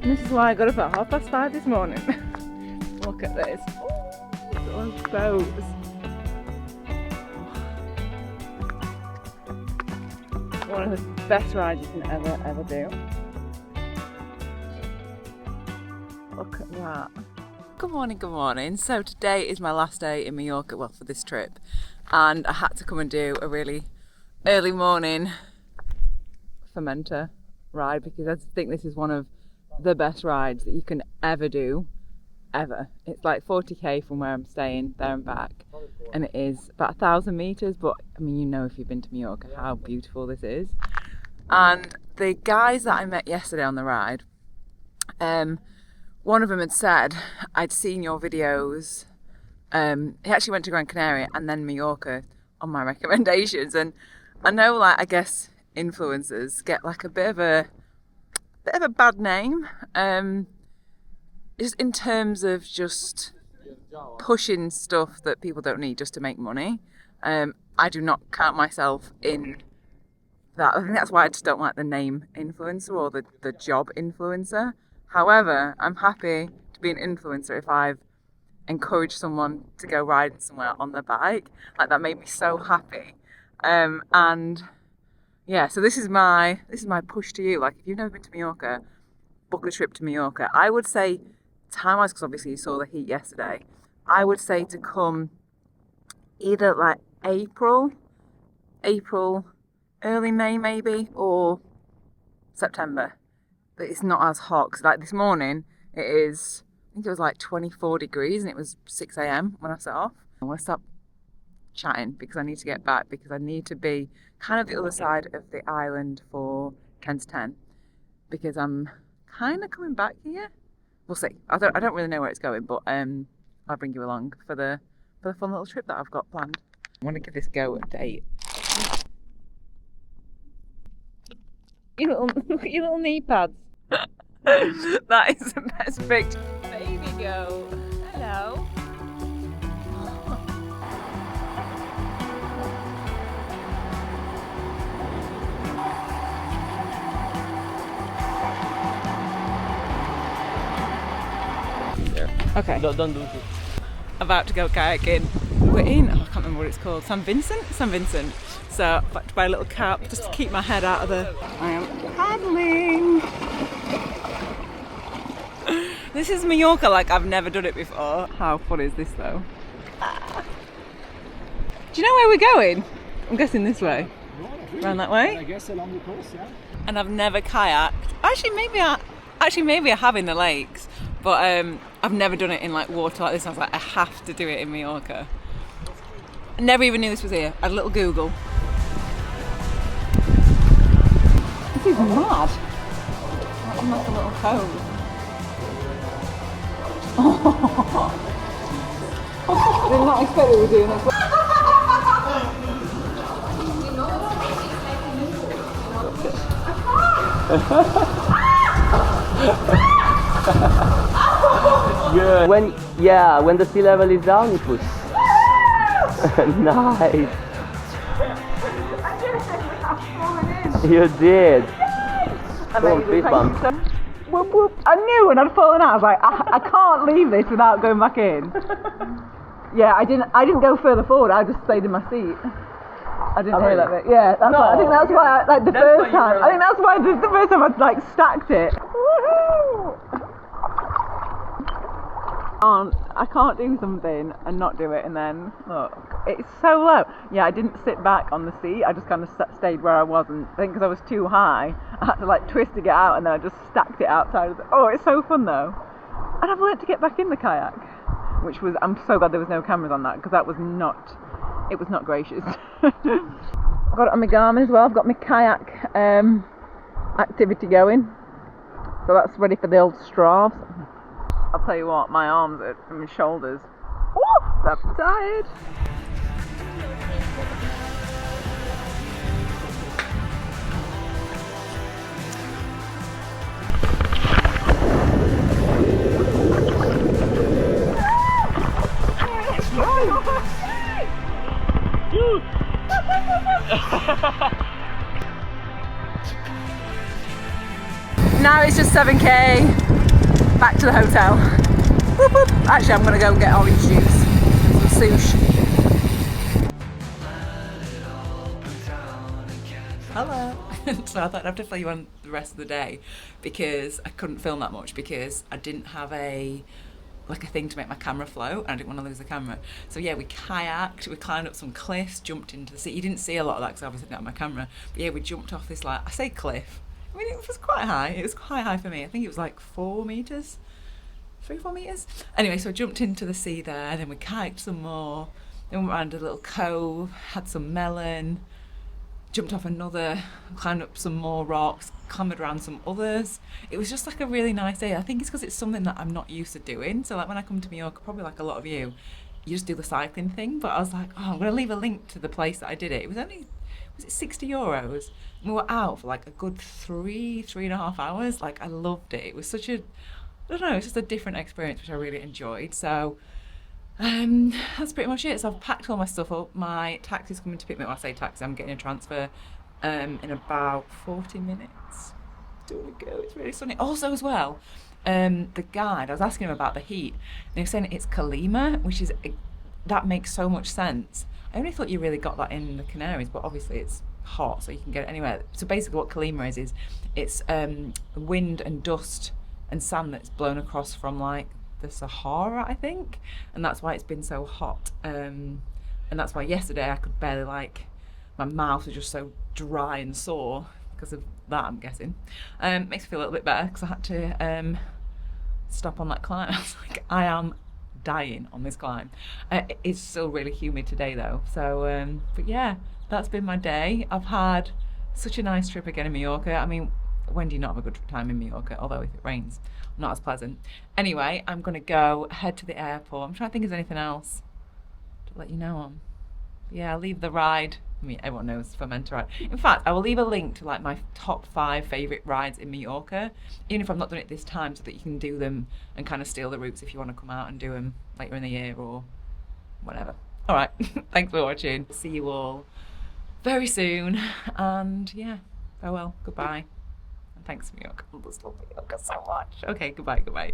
And this is why I got up at 5:30 this morning. Look at this. Oh, those boats. One of the best rides you can ever do. Look at that. Good morning. So today is my last day in Mallorca, well, for this trip. And I had to come and do a really early morning fermenter ride because I think this is one of the best rides that you can ever do, ever. It's like 40k from where I'm staying, there and back. And it is about 1,000 meters, but I mean, you know, if you've been to Mallorca, how beautiful this is. And the guys that I met yesterday on the ride, one of them had said, I'd seen your videos. He actually went to Gran Canaria and then Mallorca on my recommendations. And I know, like, I guess influencers get like a bit of a bad name, just in terms of just pushing stuff that people don't need just to make money. I do not count myself in that. I think that's why I just don't like the name influencer or the job influencer. However, I'm happy to be an influencer if I've encouraged someone to go riding somewhere on their bike. Like, that made me so happy. And yeah, so this is my push to you. Like, if you've never been to Mallorca, book a trip to Mallorca. I would say, time-wise, because obviously you saw the heat yesterday, I would say to come either like April, early May maybe, or September. But it's not as hot, because like this morning I think it was like 24 degrees and it was 6 a.m. when I set off. I want to stop chatting because I need to get back, because I need to be kind of the other side of the island for 10 to 10, because I'm kind of coming back here. We'll see. I don't really know where it's going, but I'll bring you along for the fun little trip that I've got planned. I want to give this go a date. Your little knee pads. That is the best picture. Baby go. Hello. Okay. Don't do it. About to go kayaking. We're in, I can't remember what it's called, San Vincent? So I've got to buy a little cap just to keep my head out of the... I am paddling. This is Mallorca like I've never done it before. How fun is this though? Do you know where we're going? I'm guessing this way. No, really. Around that way? I guess along the coast, yeah. And I've never kayaked. Actually maybe I have in the lakes, but I've never done it in like water like this. I was like, I have to do it in Mallorca. I never even knew this was here. I had a little Google. This is mad. I'm like a little cove. I did not expect we were doing this. Good. When the sea level is down, you push. Nice. You did. Don't fist bump. Whoop, whoop. I knew when I'd fallen out. I was like, I can't leave this without going back in. Yeah, I didn't go further forward. I just stayed in my seat. I didn't hear that bit. Yeah, that's why. I think that's why. I think that's why the first time I like stacked it. Woohoo! I can't do something and not do it, and then look, it's so low. Yeah, I didn't sit back on the seat. I just kind of stayed where I wasn't. I think because I was too high, I had to like twist to get out, and then I just stacked it outside. Oh, it's so fun though, and I've learnt to get back in the kayak, which was, I'm so glad there was no cameras on that, because that was not. It was not gracious. I've got it on my Garmin as well. I've got my kayak activity going, so that's ready for the old straws. I'll tell you what, my arms and my shoulders, I'm tired. Now it's just 7k. back to the hotel. Boop, boop. Actually, I'm gonna go and get orange juice and some sushi. Hello. So I thought I'd have to fill you on the rest of the day because I couldn't film that much because I didn't have a thing to make my camera float and I didn't want to lose the camera. So yeah, we kayaked, we climbed up some cliffs, jumped into the sea. You didn't see a lot of that because I obviously didn't have my camera. But yeah, we jumped off this, like, I say cliff. I mean, it was quite high. It was quite high for me. I think it was like 4 meters, 3-4 meters. Anyway, so I jumped into the sea there, then we kayaked some more. Then we went around a little cove, had some melon, jumped off another, climbed up some more rocks, clambered around some others. It was just like a really nice day. I think it's because it's something that I'm not used to doing. So like when I come to Mallorca, probably like a lot of you just do the cycling thing. But I was like, oh, I'm going to leave a link to the place that I did it. It was only, was it €60? And we were out for like a good 3.5 hours. Like I loved it. It was such a, I don't know, it's just a different experience, which I really enjoyed. So that's pretty much it. So I've packed all my stuff up. My taxi's coming to pick me up. I say taxi, I'm getting a transfer in about 40 minutes. Do you want to go? It's really sunny. Also as well, the guide, I was asking him about the heat and he was saying it's Kalima, which is, that makes so much sense. I only thought you really got that in the Canaries, but obviously it's hot, so you can get it anywhere. So basically what Kalima is it's wind and dust and sand that's blown across from like the Sahara, I think, and that's why it's been so hot. And that's why yesterday I could barely, like, my mouth was just so dry and sore because of that, I'm guessing. Makes me feel a little bit better because I had to stop on that climb. I was like, I am dying on this climb. It's still really humid today though, so but yeah, that's been my day. I've had such a nice trip again in Mallorca. I mean, when do you not have a good time in Mallorca? Although if it rains, not as pleasant. Anyway, I'm gonna go head to the airport. I'm trying to think if there's anything else to let you know on. Yeah, I'll leave the ride. I mean, everyone knows Fermenta ride. In fact, I will leave a link to like my top 5 favourite rides in Mallorca, even if I've not done it this time, so that you can do them and kind of steal the routes if you want to come out and do them later in the year or whatever. All right, thanks for watching. See you all very soon, and yeah, farewell, goodbye. Thanks, Mallorca. I love Mallorca so much. Okay, goodbye.